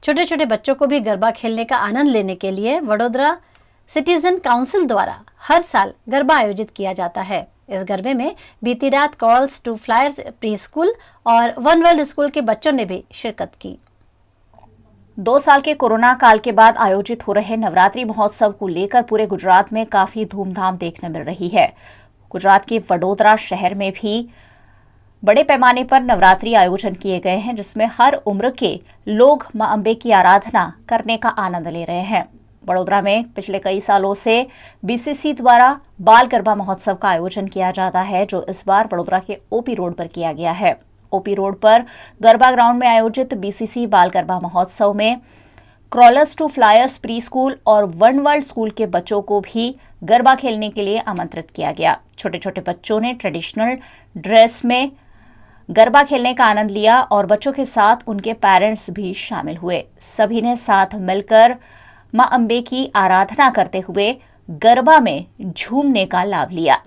छोटे छोटे बच्चों को भी गरबा खेलने का आनंद लेने के लिए वडोदरा सिटीजन काउंसिल द्वारा हर साल गरबा आयोजित किया जाता है। इस गरबे में बीती रात crawlers to flyers preschool और वन वर्ल्ड स्कूल के बच्चों ने भी शिरकत की। 2 साल के कोरोना काल के बाद आयोजित हो रहे नवरात्रि महोत्सव को लेकर पूरे गुजरात में काफी धूमधाम देखने मिल रही है। गुजरात के वडोदरा शहर में भी बड़े पैमाने पर नवरात्रि आयोजन किए गए हैं, जिसमें हर उम्र के लोग मां अंबे की आराधना करने का आनंद ले रहे हैं। वडोदरा में पिछले कई सालों से बीसीसी द्वारा बाल गरबा महोत्सव का आयोजन किया जाता है, जो इस बार वडोदरा के ओपी रोड पर किया गया है। ओपी रोड पर गरबा ग्राउंड में आयोजित बीसीसी बाल गरबा महोत्सव में crawlers to flyers preschool और वन वर्ल्ड स्कूल के बच्चों को भी गरबा खेलने के लिए आमंत्रित किया गया। छोटे छोटे बच्चों ने ट्रेडिशनल ड्रेस में गरबा खेलने का आनंद लिया और बच्चों के साथ उनके पेरेंट्स भी शामिल हुए। सभी ने साथ मिलकर मां अंबे की आराधना करते हुए गरबा में झूमने का लाभ लिया।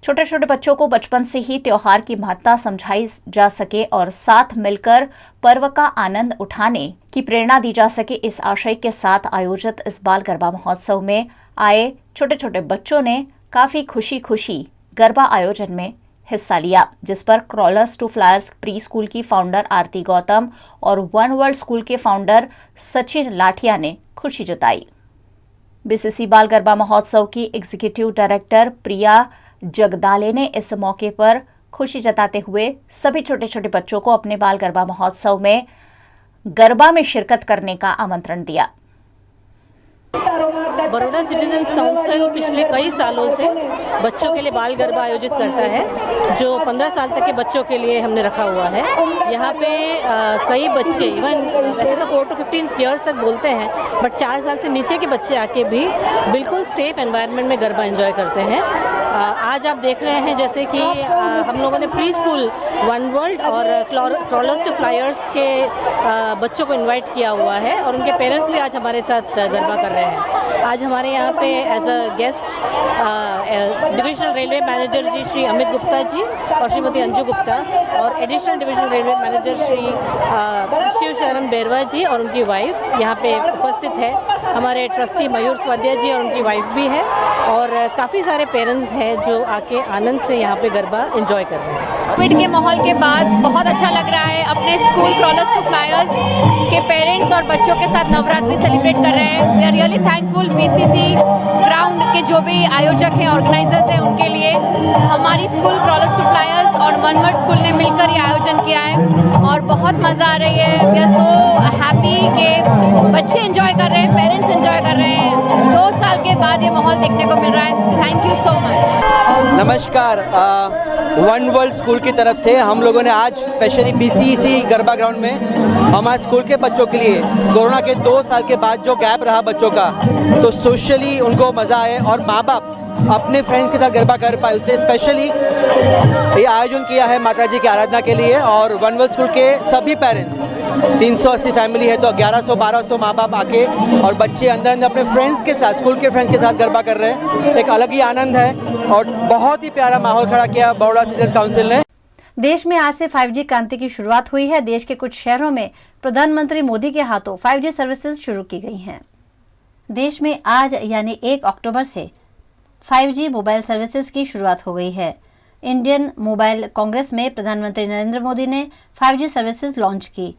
छोटे छोटे बच्चों को बचपन से ही त्योहार की महत्ता समझाई जा सके और साथ मिलकर पर्व का आनंद उठाने की प्रेरणा दी जा सके, इस आशय के साथ आयोजित इस बाल गरबा महोत्सव में आए छोटे छोटे बच्चों ने काफी खुशी खुशी गरबा आयोजन में हिस्सा लिया, जिस पर crawlers to flyers preschool की फाउंडर आरती गौतम और वन वर्ल्ड स्कूल के फाउंडर सचिन लाठिया ने खुशी जताई। बीसीसी बाल गरबा महोत्सव की एग्जीक्यूटिव डायरेक्टर प्रिया जगदाले ने इस मौके पर खुशी जताते हुए सभी छोटे छोटे बच्चों को अपने बाल गरबा महोत्सव में गरबा में शिरकत करने का आमंत्रण दिया। बड़ौदा सिटीजन्स काउंसिल पिछले कई सालों से बच्चों के लिए बाल गरबा आयोजित करता है, जो 15 साल तक के बच्चों के लिए हमने रखा हुआ है। यहाँ पे कई बच्चे इवन वैसे तो 4 to 15 ईयर्स तक बोलते हैं, बट 4 साल से नीचे के बच्चे आके भी बिल्कुल सेफ एनवायरनमेंट में गरबा एंजॉय करते हैं। आज आप देख रहे हैं जैसे कि हम लोगों ने प्री स्कूल वन वर्ल्ड और क्रॉलर्स टू फ्लायर्स के बच्चों को इनवाइट किया हुआ है और उनके पेरेंट्स भी आज हमारे साथ गरबा कर रहे हैं। आज हमारे यहाँ पे as a guest divisional railway manager ji Shri Amit Gupta ji और श्रीमती अंजू गुप्ता और additional divisional railway manager Shri Shiv Sharan Berwa जी और उनकी वाइफ यहाँ पे उपस्थित है। हमारे ट्रस्टी मयूर स्वाध्याय जी और उनकी वाइफ भी है और काफ़ी सारे पेरेंट्स हैं जो आके आनंद से यहाँ पे गरबा एंजॉय कर रहे हैं। कोविड के माहौल के बाद बहुत अच्छा लग रहा है। अपने स्कूल क्रॉलर्स टू फ्लायर्स के पेरेंट्स और बच्चों के साथ नवरात्रि सेलिब्रेट कर रहे हैं। We are really thankful BCC ground के जो भी आयोजक हैं, ऑर्गेनाइजर्स हैं, उनके लिए। हमारी स्कूल क्रॉलर्स टू फ्लायर्स और वन वर्ल्ड स्कूल ने मिलकर ये आयोजन किया है और बहुत मज़ा आ रही है। वी आर सो हैप्पी कि बच्चे एंजॉय कर रहे हैं, पेरेंट्स एंजॉय कर रहे हैं। 2 साल के बाद ये माहौल देखने को मिल रहा है। Thank you so much. नमस्कार, वन वर्ल्ड स्कूल की तरफ से हम लोगों ने आज स्पेशली बीसीसी गरबा ग्राउंड में हमारे स्कूल के बच्चों के लिए कोरोना के 2 साल के बाद जो गैप रहा बच्चों का, तो सोशली उनको मज़ा आए और माँ बाप अपने फ्रेंड्स के साथ गरबा कर पाए, उससे स्पेशली ये आयोजन किया है माता जी की आराधना के लिए। और वन वर्ल्ड स्कूल के सभी पेरेंट्स, 380 फैमिली है तो 1100-1200 माँ बाप आके और बच्चे अंदर अंदर अपने फ्रेंड्स के साथ, स्कूल के फ्रेंड्स के साथ गरबा कर रहे हैं। एक अलग ही आनंद है और बहुत ही प्यारा माहौल खड़ा किया बड़ौदा सिटीजन्स काउंसिल ने। देश में आज से 5G क्रांति की शुरुआत हुई है। देश के कुछ शहरों में प्रधानमंत्री मोदी के हाथों 5G सर्विसेज शुरू की गई हैं। देश में आज यानी 1 अक्टूबर से 5G मोबाइल सर्विसेज की शुरुआत हो गई है। इंडियन मोबाइल कांग्रेस में प्रधानमंत्री नरेंद्र मोदी ने 5G सर्विसेज लॉन्च की।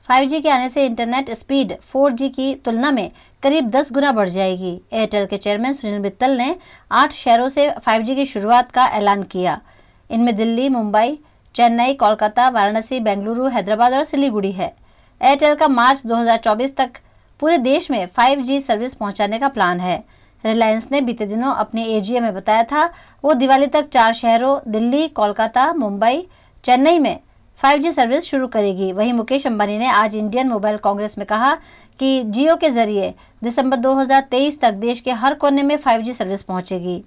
5G के आने से इंटरनेट स्पीड 4G की तुलना में करीब 10 गुना बढ़ जाएगी। एयरटेल के चेयरमैन सुनील मित्तल ने 8 शहरों से 5G की शुरुआत का ऐलान किया। इनमें दिल्ली, मुंबई, चेन्नई, कोलकाता, वाराणसी, बेंगलुरु, हैदराबाद और सिलीगुड़ी है। एयरटेल का मार्च 2024 तक पूरे देश में 5G सर्विस पहुंचाने का प्लान है। रिलायंस ने बीते दिनों अपने AGM में बताया था वो दिवाली तक 4 शहरों दिल्ली, कोलकाता, मुंबई, चेन्नई में 5G सर्विस शुरू करेगी। वहीं मुकेश अंबानी ने आज इंडियन मोबाइल कांग्रेस में कहा कि जियो के जरिए दिसंबर 2023 तक देश के हर कोने में 5G सर्विस पहुंचेगी।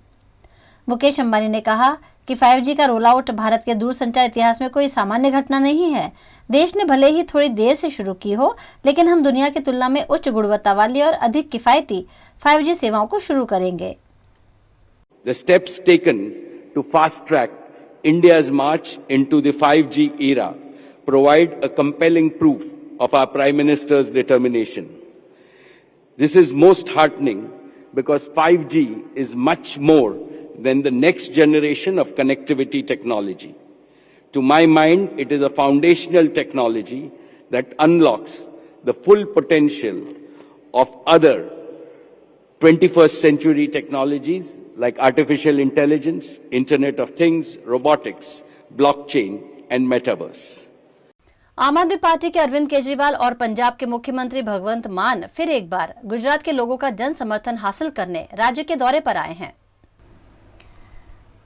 मुकेश अंबानी ने कहा कि 5G का रोल आउट भारत के दूरसंचार इतिहास में कोई सामान्य घटना नहीं है। देश ने भले ही थोड़ी देर से शुरू की हो, लेकिन हम दुनिया की तुलना में उच्च गुणवत्ता वाली और अधिक किफायती 5G सेवाओं को शुरू करेंगे। The steps taken to fast track India's march into the 5G era provide a compelling proof of our Prime Minister's determination. This is most heartening because 5G is much more than the next generation of connectivity technology. To my mind, it is a foundational technology that unlocks the full potential of other 21st century technologies like artificial intelligence, Internet of Things, robotics, blockchain and metaverse. आम आदमी party के अरविंद केजरीवाल और पंजाब के मुख्यमंत्री भगवंत मान फिर एक बार गुजरात के लोगों का जन समर्थन हासिल करने राज्य के दौरे पर आए हैं।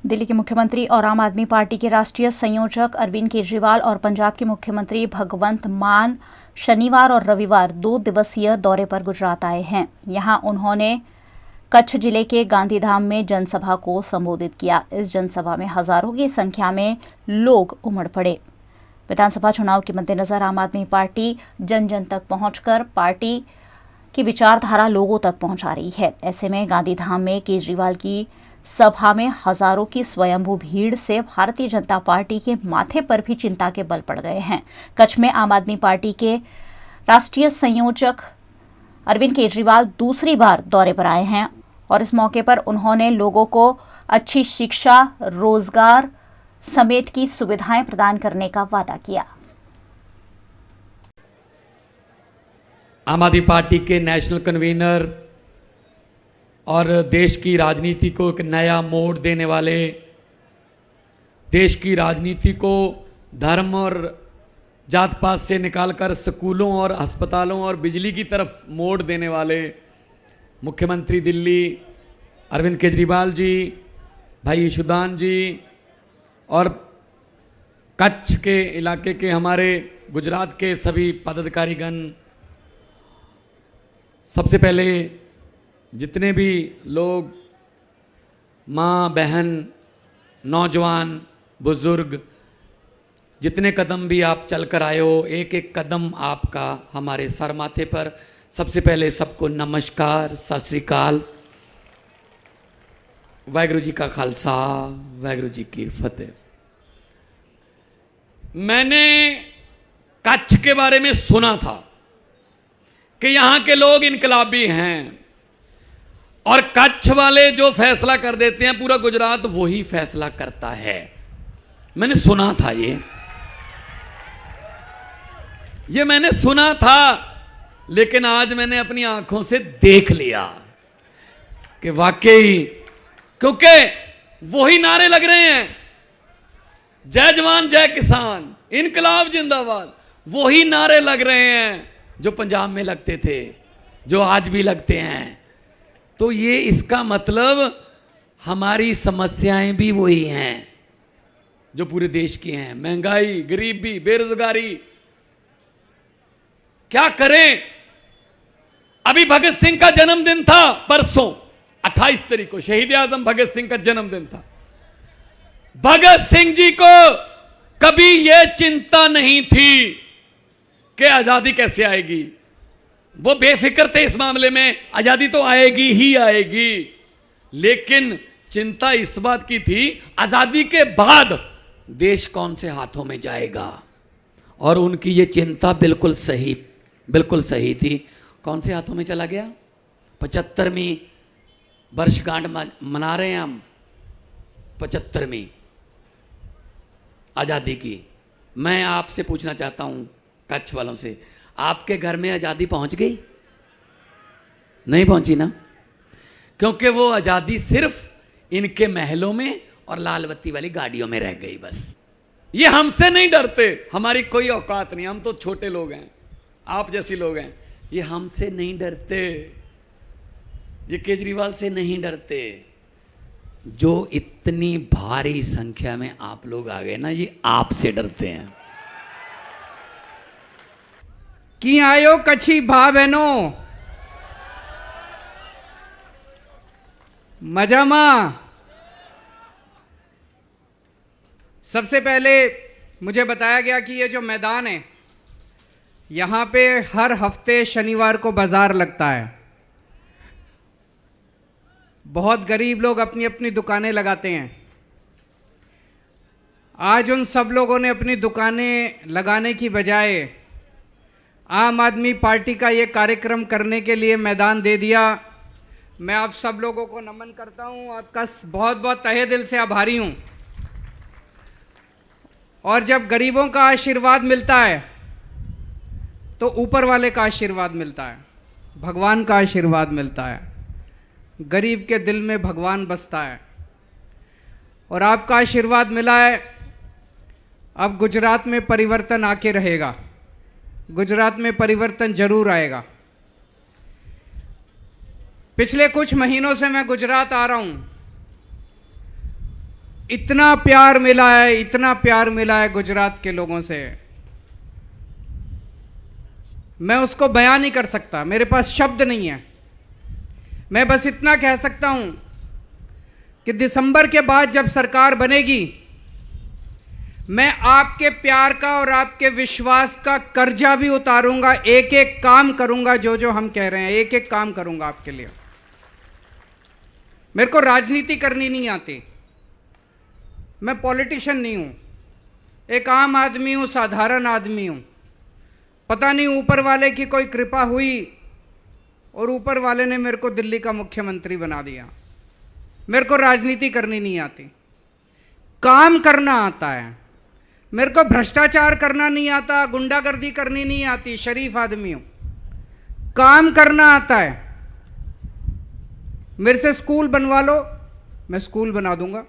दिल्ली के मुख्यमंत्री और आम आदमी पार्टी के राष्ट्रीय संयोजक अरविंद केजरीवाल और पंजाब के मुख्यमंत्री भगवंत मान शनिवार और रविवार 2 दिवसीय दौरे पर गुजरात आए हैं। यहां उन्होंने कच्छ जिले के गांधीधाम में जनसभा को संबोधित किया। इस जनसभा में हजारों की संख्या में लोग उमड़ पड़े। विधानसभा चुनाव के मद्देनजर आम आदमी पार्टी जन जन तक पहुंचकर पार्टी की विचारधारा लोगों तक पहुंचा रही है। ऐसे में गांधीधाम में केजरीवाल की सभा में हजारों की स्वयंभू भीड़ से भारतीय जनता पार्टी के माथे पर भी चिंता के बल पड़ गए हैं। कच्छ में आम आदमी पार्टी के राष्ट्रीय संयोजक अरविंद केजरीवाल दूसरी बार दौरे पर आए हैं और इस मौके पर उन्होंने लोगों को अच्छी शिक्षा, रोजगार समेत की सुविधाएं प्रदान करने का वादा किया। आम आदमी पार्टी के नेशनल कन्वीनर और देश की राजनीति को एक नया मोड़ देने वाले, देश की राजनीति को धर्म और जात पात से निकालकर स्कूलों और अस्पतालों और बिजली की तरफ मोड़ देने वाले मुख्यमंत्री दिल्ली अरविंद केजरीवाल जी, भाई यशोदान जी और कच्छ के इलाके के हमारे गुजरात के सभी पदाधिकारीगण, सबसे पहले जितने भी लोग, माँ बहन, नौजवान, बुजुर्ग, जितने कदम भी आप चल कर आए हो, एक एक कदम आपका हमारे सर माथे पर। सबसे पहले सबको नमस्कार, सत श्री अकाल, वाहिगुरु जी का खालसा, वाहिगुरु जी की फतेह। मैंने कच्छ के बारे में सुना था कि यहां के लोग इनकलाबी हैं और कच्छ वाले जो फैसला कर देते हैं पूरा गुजरात वही फैसला करता है। मैंने सुना था ये मैंने सुना था, लेकिन आज मैंने अपनी आंखों से देख लिया कि वाकई, क्योंकि वही नारे लग रहे हैं, जय जवान जय किसान, इनकलाब जिंदाबाद, वही नारे लग रहे हैं जो पंजाब में लगते थे, जो आज भी लगते हैं। तो ये इसका मतलब हमारी समस्याएं भी वही हैं जो पूरे देश की हैं, महंगाई, गरीबी, बेरोजगारी। क्या करें? अभी भगत सिंह का जन्मदिन था परसों 28 तारीख को, शहीद आजम भगत सिंह का जन्मदिन था। भगत सिंह जी को कभी यह चिंता नहीं थी कि आजादी कैसे आएगी। वो बेफिक्र थे इस मामले में, आजादी तो आएगी ही आएगी, लेकिन चिंता इस बात की थी आजादी के बाद देश कौन से हाथों में जाएगा। और उनकी ये चिंता बिल्कुल सही थी। कौन से हाथों में चला गया? 75वीं वर्षगांठ मना रहे हैं हम, 75वीं आजादी की। मैं आपसे पूछना चाहता हूं, कच्छ वालों से, आपके घर में आजादी पहुंच गई? नहीं पहुंची ना, क्योंकि वो आजादी सिर्फ इनके महलों में और लाल बत्ती वाली गाड़ियों में रह गई बस। ये हमसे नहीं डरते, हमारी कोई औकात नहीं, हम तो छोटे लोग हैं, आप जैसे लोग हैं। ये हमसे नहीं डरते, ये केजरीवाल से नहीं डरते। जो इतनी भारी संख्या में आप लोग आ गए ना, ये आपसे डरते हैं। कि आयो कच्छी भा बहनों मजामा। सबसे पहले मुझे बताया गया कि ये जो मैदान है यहां पे हर हफ्ते शनिवार को बाजार लगता है। बहुत गरीब लोग अपनी अपनी दुकानें लगाते हैं। आज उन सब लोगों ने अपनी दुकानें लगाने की बजाय आम आदमी पार्टी का ये कार्यक्रम करने के लिए मैदान दे दिया। मैं आप सब लोगों को नमन करता हूं, आपका बहुत बहुत तहे दिल से आभारी हूं। और जब गरीबों का आशीर्वाद मिलता है तो ऊपर वाले का आशीर्वाद मिलता है, भगवान का आशीर्वाद मिलता है। गरीब के दिल में भगवान बसता है और आपका आशीर्वाद मिला है। अब गुजरात में परिवर्तन आके रहेगा, गुजरात में परिवर्तन जरूर आएगा। पिछले कुछ महीनों से मैं गुजरात आ रहा हूं, इतना प्यार मिला है, इतना प्यार मिला है गुजरात के लोगों से, मैं उसको बयान नहीं कर सकता, मेरे पास शब्द नहीं है। मैं बस इतना कह सकता हूं कि दिसंबर के बाद जब सरकार बनेगी, मैं आपके प्यार का और आपके विश्वास का कर्जा भी उतारूंगा। एक एक काम करूंगा, जो जो हम कह रहे हैं एक एक काम करूंगा आपके लिए। मेरे को राजनीति करनी नहीं आती, मैं पॉलिटिशियन नहीं हूं, एक आम आदमी हूं, साधारण आदमी हूं। पता नहीं ऊपर वाले की कोई कृपा हुई और ऊपर वाले ने मेरे को दिल्ली का मुख्यमंत्री बना दिया। मेरे को राजनीति करनी नहीं आती, काम करना आता है। मेरे को भ्रष्टाचार करना नहीं आता, गुंडागर्दी करनी नहीं आती, शरीफ आदमी हूं। काम करना आता है। मेरे से स्कूल बनवा लो, मैं स्कूल बना दूंगा।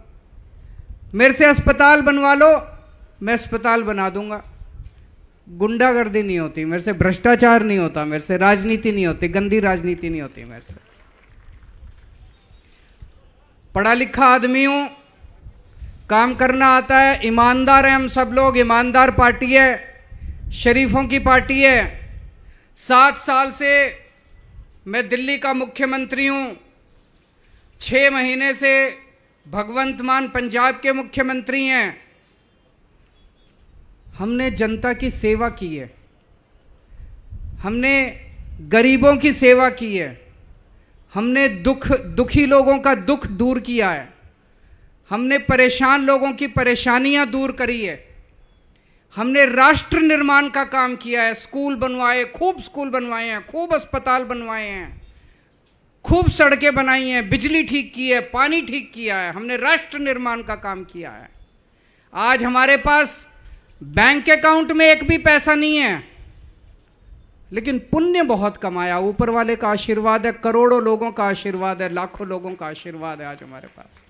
मेरे से अस्पताल बनवा लो, मैं अस्पताल बना दूंगा। गुंडागर्दी नहीं होती मेरे से, भ्रष्टाचार नहीं होता मेरे से, राजनीति नहीं होती, गंदी राजनीति नहीं होती मेरे से। पढ़ा लिखा आदमी हूं, काम करना आता है, ईमानदार हैं हम सब लोग। ईमानदार पार्टी है, शरीफों की पार्टी है। 7 साल से मैं दिल्ली का मुख्यमंत्री हूं। 6 महीने से भगवंत मान पंजाब के मुख्यमंत्री हैं। हमने जनता की सेवा की है, हमने गरीबों की सेवा की है, हमने दुखी लोगों का दुख दूर किया है, हमने परेशान लोगों की परेशानियां दूर करी है, हमने राष्ट्र निर्माण का काम किया है। स्कूल बनवाए, खूब स्कूल बनवाए हैं, खूब अस्पताल बनवाए हैं, खूब सड़कें बनाई हैं, बिजली ठीक की है, पानी ठीक किया है। हमने राष्ट्र निर्माण का काम किया है। आज हमारे पास बैंक अकाउंट में एक भी पैसा नहीं है, लेकिन पुण्य बहुत कमाया। ऊपर वाले का आशीर्वाद है, करोड़ों लोगों का आशीर्वाद है, लाखों लोगों का आशीर्वाद है आज हमारे पास।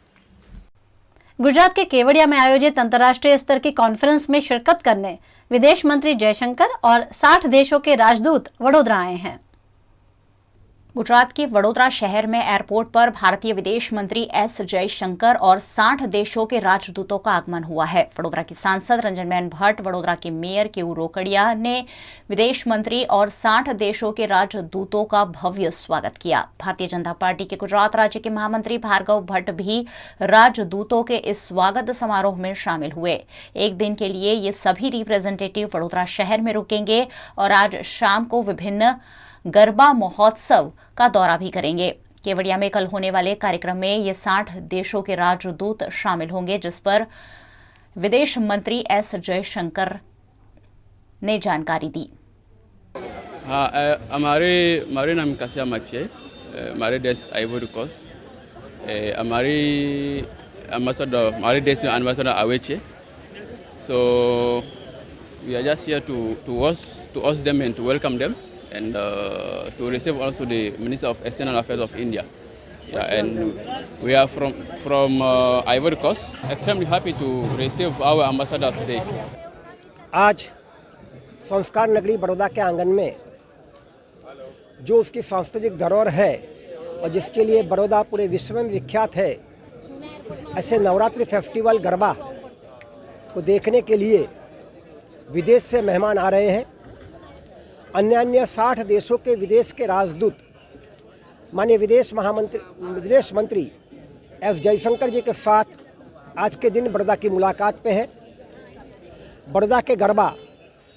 गुजरात के केवड़िया में आयोजित अंतर्राष्ट्रीय स्तर की कॉन्फ्रेंस में शिरकत करने विदेश मंत्री जयशंकर और 60 देशों के राजदूत वडोदरा आए हैं। गुजरात के वडोदरा शहर में एयरपोर्ट पर भारतीय विदेश मंत्री एस जयशंकर और 60 देशों के राजदूतों का आगमन हुआ है। वडोदरा की सांसद रंजनबेन भट्ट, वडोदरा के मेयर केयू रोकड़िया ने विदेश मंत्री और 60 देशों के राजदूतों का भव्य स्वागत किया। भारतीय जनता पार्टी के गुजरात राज्य के महामंत्री भार्गव भट्ट भी राजदूतों के इस स्वागत समारोह में शामिल हुए। एक दिन के लिए ये सभी रिप्रेजेंटेटिव वडोदरा शहर में रुकेंगे और आज शाम को विभिन्न गरबा महोत्सव का दौरा भी करेंगे। केवड़िया में कल होने वाले कार्यक्रम में ये 60 देशों के राजदूत शामिल होंगे, जिस पर विदेश मंत्री एस जयशंकर ने जानकारी दी। हाँ, हमारे नाम कासिया मच्छी है, हमारे देश आइवरी कोस्ट, हमारे देश में एम्बेसडर आवेचे। So we are just here to host them and to welcome them and to receive also the Minister of External Affairs of India. Yeah, and we are from Ivory Coast. Extremely happy to receive our ambassador today. आज संस्कार नगरी बड़ौदा के आंगन में जो उसकी सांस्कृतिक धरोहर है और जिसके लिए बड़ौदा पूरे विश्व में विख्यात है, ऐसे नवरात्रि फेस्टिवल गरबा को देखने के लिए विदेश से मेहमान आ रहे हैं। अन्य 60 देशों के विदेश के राजदूत माननीय विदेश मंत्री एस जयशंकर जी के साथ आज के दिन बड़ौदा की मुलाकात पे है। बड़ौदा के गरबा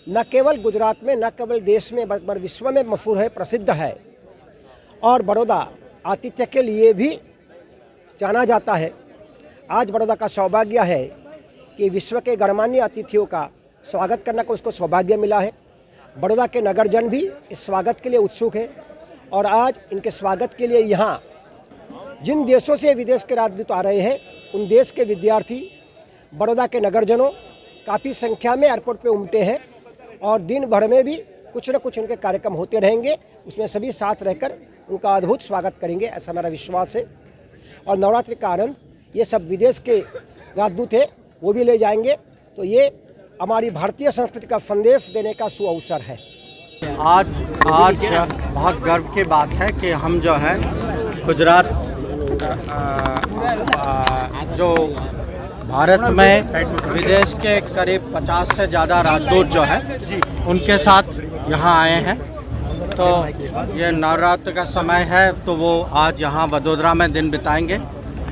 न केवल गुजरात में, न केवल देश में, बल्कि विश्व में मशहूर है, प्रसिद्ध है। और बड़ौदा आतिथ्य के लिए भी जाना जाता है। आज बड़ौदा का सौभाग्य है कि विश्व के गणमान्य अतिथियों का स्वागत करने का उसको सौभाग्य मिला है। बड़ौदा के नगरजन भी इस स्वागत के लिए उत्सुक है और आज इनके स्वागत के लिए यहाँ जिन देशों से विदेश के राजदूत आ रहे हैं, उन देश के विद्यार्थी, बड़ौदा के नगरजनों काफ़ी संख्या में एयरपोर्ट पे उमटे हैं और दिन भर में भी कुछ न कुछ उनके कार्यक्रम होते रहेंगे। उसमें सभी साथ रहकर उनका अद्भुत स्वागत करेंगे, ऐसा मेरा विश्वास है। और नवरात्रि का आनंद ये सब विदेश के राजदूत हैं, वो भी ले जाएंगे। तो ये हमारी भारतीय संस्कृति का संदेश देने का सुअवसर है। आज बहुत गर्व की बात है कि हम जो है गुजरात जो भारत में विदेश के करीब 50 से ज़्यादा राजदूत जो है उनके साथ यहाँ आए हैं। तो ये नवरात्र का समय है तो वो आज यहाँ वडोदरा में दिन बिताएंगे,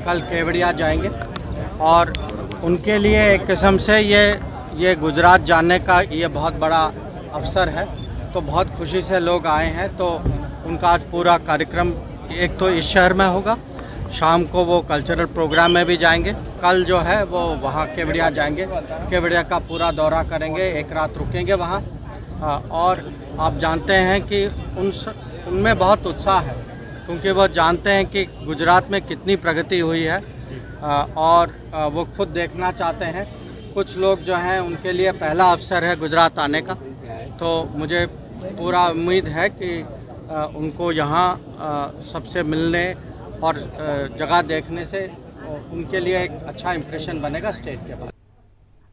कल केवड़िया जाएंगे और उनके लिए एक किस्म से ये गुजरात जाने का ये बहुत बड़ा अवसर है। तो बहुत खुशी से लोग आए हैं। तो उनका आज पूरा कार्यक्रम एक तो इस शहर में होगा, शाम को वो कल्चरल प्रोग्राम में भी जाएंगे, कल जो है वो वहाँ केवड़िया जाएंगे, केवड़िया का पूरा दौरा करेंगे, एक रात रुकेंगे वहाँ। और आप जानते हैं कि उनमें बहुत उत्साह है क्योंकि वो जानते हैं कि गुजरात में कितनी प्रगति हुई है और वो खुद देखना चाहते हैं। कुछ लोग जो हैं उनके लिए पहला अवसर है गुजरात आने का। तो मुझे पूरा उम्मीद है कि उनको यहाँ सबसे मिलने और जगह देखने से उनके लिए एक अच्छा इम्प्रेशन बनेगा स्टेट के बाद।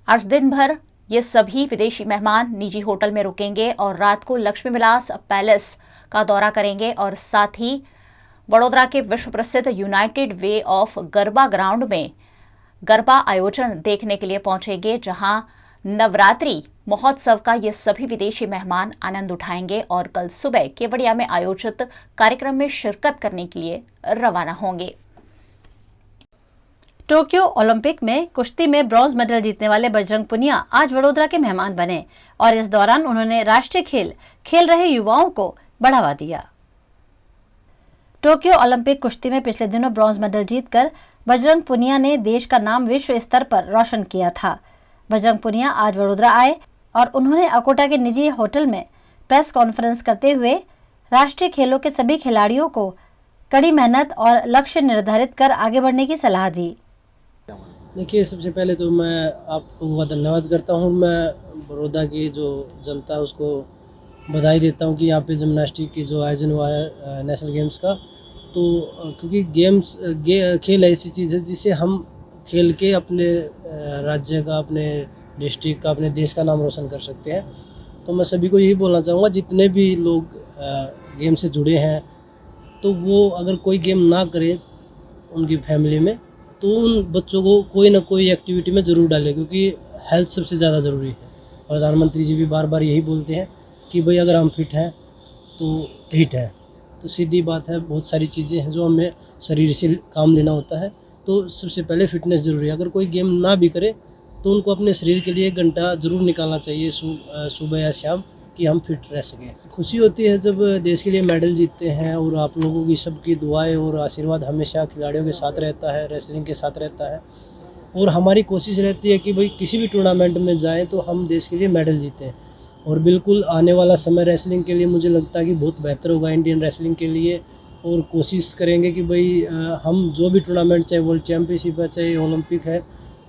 आज दिन भर ये सभी विदेशी मेहमान निजी होटल में रुकेंगे और रात को लक्ष्मी विलास पैलेस का दौरा करेंगे और साथ ही वडोदरा के विश्व प्रसिद्ध United way of garba ground में गरबा आयोजन देखने के लिए पहुंचेंगे, जहां नवरात्रि महोत्सव का ये सभी विदेशी मेहमान आनंद उठाएंगे और कल सुबह केवड़िया में आयोजित कार्यक्रम में शिरकत करने के लिए रवाना होंगे। टोक्यो ओलंपिक में कुश्ती में ब्रॉन्ज मेडल जीतने वाले बजरंग पुनिया आज वडोदरा के मेहमान बने और इस दौरान उन्होंने राष्ट्रीय खेल खेल रहे युवाओं को बढ़ावा दिया। टोक्यो ओलंपिक कुश्ती में पिछले दिनों ब्रॉन्ज मेडल जीतकर बजरंग पुनिया ने देश का नाम विश्व स्तर पर रोशन किया था। बजरंग पुनिया आज वडोदरा आए और उन्होंने अकोटा के निजी होटल में प्रेस कॉन्फ्रेंस करते हुए राष्ट्रीय खेलों के सभी खिलाड़ियों को कड़ी मेहनत और लक्ष्य निर्धारित कर आगे बढ़ने की सलाह दी। देखिए, सबसे पहले तो मैं आपको धन्यवाद करता हूँ। मैं बड़ौदा की जो जनता है उसको बधाई देता हूँ कि यहाँ पे जिम्नास्टिक की जो आयोजन हुआ है नेशनल गेम्स का। तो क्योंकि खेल ऐसी चीज़ है जिसे हम खेल के अपने राज्य का, अपने डिस्ट्रिक्ट का, अपने देश का नाम रोशन कर सकते हैं। तो मैं सभी को यही बोलना चाहूँगा, जितने भी लोग गेम से जुड़े हैं तो वो अगर कोई गेम ना करे उनकी फैमिली में, तो उन बच्चों को कोई ना कोई एक्टिविटी में ज़रूर डालें, क्योंकि हेल्थ सबसे ज़्यादा ज़रूरी है। प्रधानमंत्री जी भी बार बार यही बोलते हैं कि भाई अगर हम फिट हैं तो हिट है। तो सीधी बात है, बहुत सारी चीज़ें हैं जो हमें शरीर से काम लेना होता है। तो सबसे पहले फिटनेस ज़रूरी है। अगर कोई गेम ना भी करे तो उनको अपने शरीर के लिए 1 घंटा ज़रूर निकालना चाहिए सुबह या शाम, कि हम फिट रह सकें। खुशी होती है जब देश के लिए मेडल जीतते हैं और आप लोगों की सबकी दुआएं और आशीर्वाद हमेशा खिलाड़ियों के साथ रहता है, रेसलिंग के साथ रहता है। और हमारी कोशिश रहती है कि भाई किसी भी टूर्नामेंट में जाएं तो हम देश के लिए मेडल जीतें। और बिल्कुल आने वाला समय रेसलिंग के लिए मुझे लगता है कि बहुत बेहतर होगा इंडियन रेसलिंग के लिए। और कोशिश करेंगे कि भाई हम जो भी टूर्नामेंट, चाहे वर्ल्ड चैम्पियनशिप है, चाहे ओलंपिक है,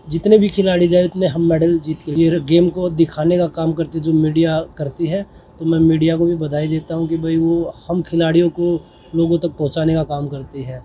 जितने भी खिलाड़ी जाए उतने हम मेडल जीत के लिए गेम को दिखाने का काम करते जो मीडिया करती है। तो मैं मीडिया को भी बधाई देता हूं कि भाई वो हम खिलाड़ियों को लोगों तक पहुंचाने का काम करती है।